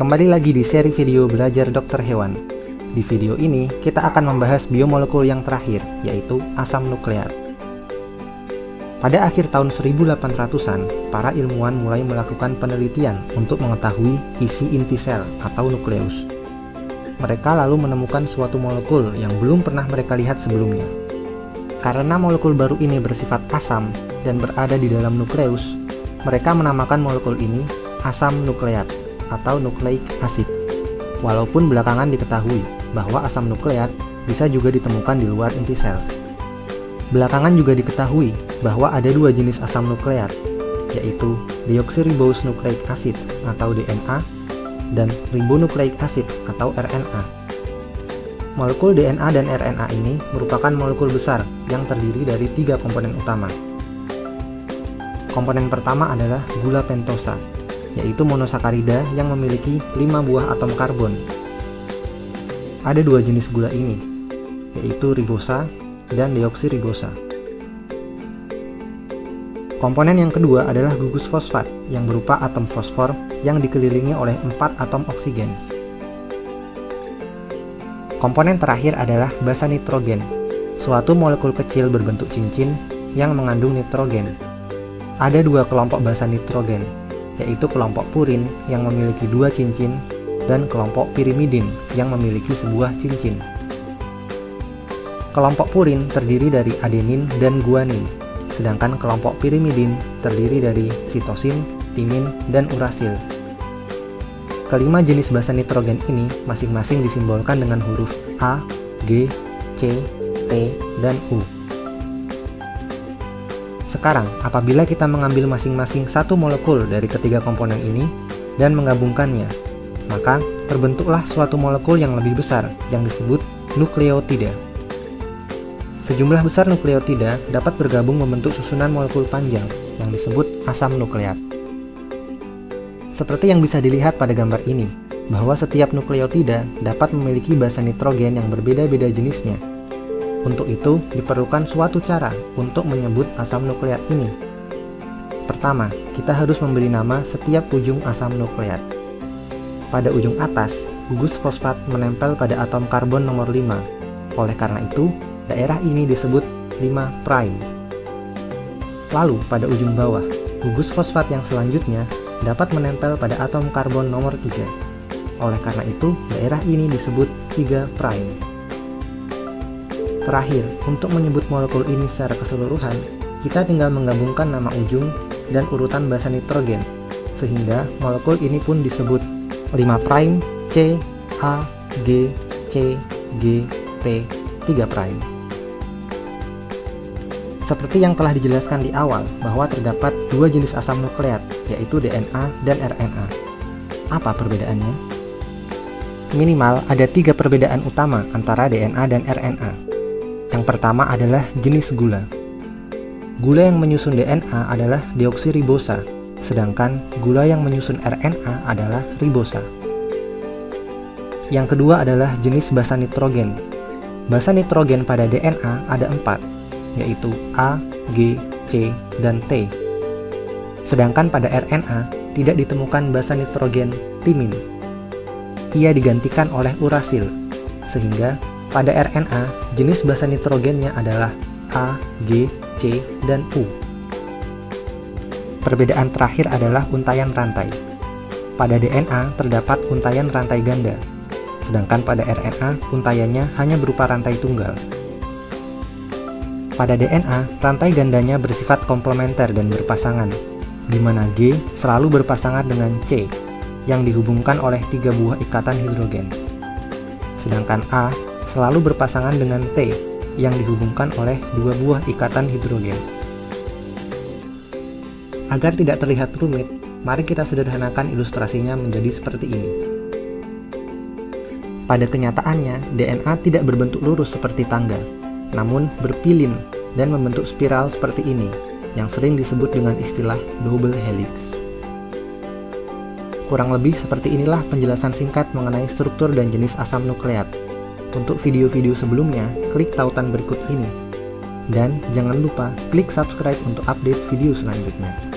Kembali lagi di seri video Belajar Dokter Hewan. Di video ini, kita akan membahas biomolekul yang terakhir, yaitu asam nukleat. Pada akhir tahun 1800-an, para ilmuwan mulai melakukan penelitian untuk mengetahui isi inti sel atau nukleus. Mereka lalu menemukan suatu molekul yang belum pernah mereka lihat sebelumnya. Karena molekul baru ini bersifat asam dan berada di dalam nukleus, mereka menamakan molekul ini asam nukleat atau nucleic acid. Walaupun belakangan diketahui bahwa asam nukleat bisa juga ditemukan di luar inti sel. Belakangan juga diketahui bahwa ada dua jenis asam nukleat, yaitu deoxyribose nucleic acid atau DNA dan ribonucleic acid atau RNA. Molekul DNA dan RNA ini merupakan molekul besar yang terdiri dari 3 komponen utama. Komponen pertama adalah gula pentosa, yaitu monosakarida yang memiliki 5 buah atom karbon. Ada 2 jenis gula ini, yaitu ribosa dan deoksiribosa. Komponen yang kedua adalah gugus fosfat yang berupa atom fosfor yang dikelilingi oleh 4 atom oksigen. Komponen terakhir adalah basa nitrogen, suatu molekul kecil berbentuk cincin yang mengandung nitrogen. Ada 2 kelompok basa nitrogen, yaitu kelompok purin yang memiliki 2 cincin dan kelompok pirimidin yang memiliki sebuah cincin. Kelompok purin terdiri dari adenin dan guanin, sedangkan kelompok pirimidin terdiri dari sitosin, timin, dan urasil. Kelima jenis basa nitrogen ini masing-masing disimbolkan dengan huruf A, G, C, T, dan U. Sekarang, apabila kita mengambil masing-masing satu molekul dari ketiga komponen ini dan menggabungkannya, maka terbentuklah suatu molekul yang lebih besar yang disebut nukleotida. Sejumlah besar nukleotida dapat bergabung membentuk susunan molekul panjang yang disebut asam nukleat. Seperti yang bisa dilihat pada gambar ini, bahwa setiap nukleotida dapat memiliki basa nitrogen yang berbeda-beda jenisnya. Untuk itu, diperlukan suatu cara untuk menyebut asam nukleat ini. Pertama, kita harus memberi nama setiap ujung asam nukleat. Pada ujung atas, gugus fosfat menempel pada atom karbon nomor 5. Oleh karena itu, daerah ini disebut 5'. Lalu, pada ujung bawah, gugus fosfat yang selanjutnya dapat menempel pada atom karbon nomor 3. Oleh karena itu, daerah ini disebut 3'. Terakhir, untuk menyebut molekul ini secara keseluruhan, kita tinggal menggabungkan nama ujung dan urutan basa nitrogen, sehingga molekul ini pun disebut 5', C, A, G, C, G, T, 3'. Seperti yang telah dijelaskan di awal, bahwa terdapat 2 jenis asam nukleat, yaitu DNA dan RNA. Apa perbedaannya? Minimal ada 3 perbedaan utama antara DNA dan RNA. Yang pertama adalah jenis gula. Gula yang menyusun DNA adalah deoksiribosa, sedangkan gula yang menyusun RNA adalah ribosa. Yang kedua adalah jenis basa nitrogen. Basa nitrogen pada DNA ada 4, yaitu A, G, C, dan T. Sedangkan pada RNA tidak ditemukan basa nitrogen timin. Ia digantikan oleh urasil, sehingga pada RNA, jenis basa nitrogennya adalah A, G, C, dan U. Perbedaan terakhir adalah untaian rantai. Pada DNA terdapat untaian rantai ganda, sedangkan pada RNA untaiannya hanya berupa rantai tunggal. Pada DNA, rantai gandanya bersifat komplementer dan berpasangan, di mana G selalu berpasangan dengan C, yang dihubungkan oleh 3 buah ikatan hidrogen. Sedangkan A selalu berpasangan dengan T yang dihubungkan oleh 2 buah ikatan hidrogen. Agar tidak terlihat rumit, mari kita sederhanakan ilustrasinya menjadi seperti ini. Pada kenyataannya, DNA tidak berbentuk lurus seperti tangga, namun berpilin dan membentuk spiral seperti ini, yang sering disebut dengan istilah double helix. Kurang lebih seperti inilah penjelasan singkat mengenai struktur dan jenis asam nukleat. Untuk video-video sebelumnya, klik tautan berikut ini. Dan jangan lupa klik subscribe untuk update video selanjutnya.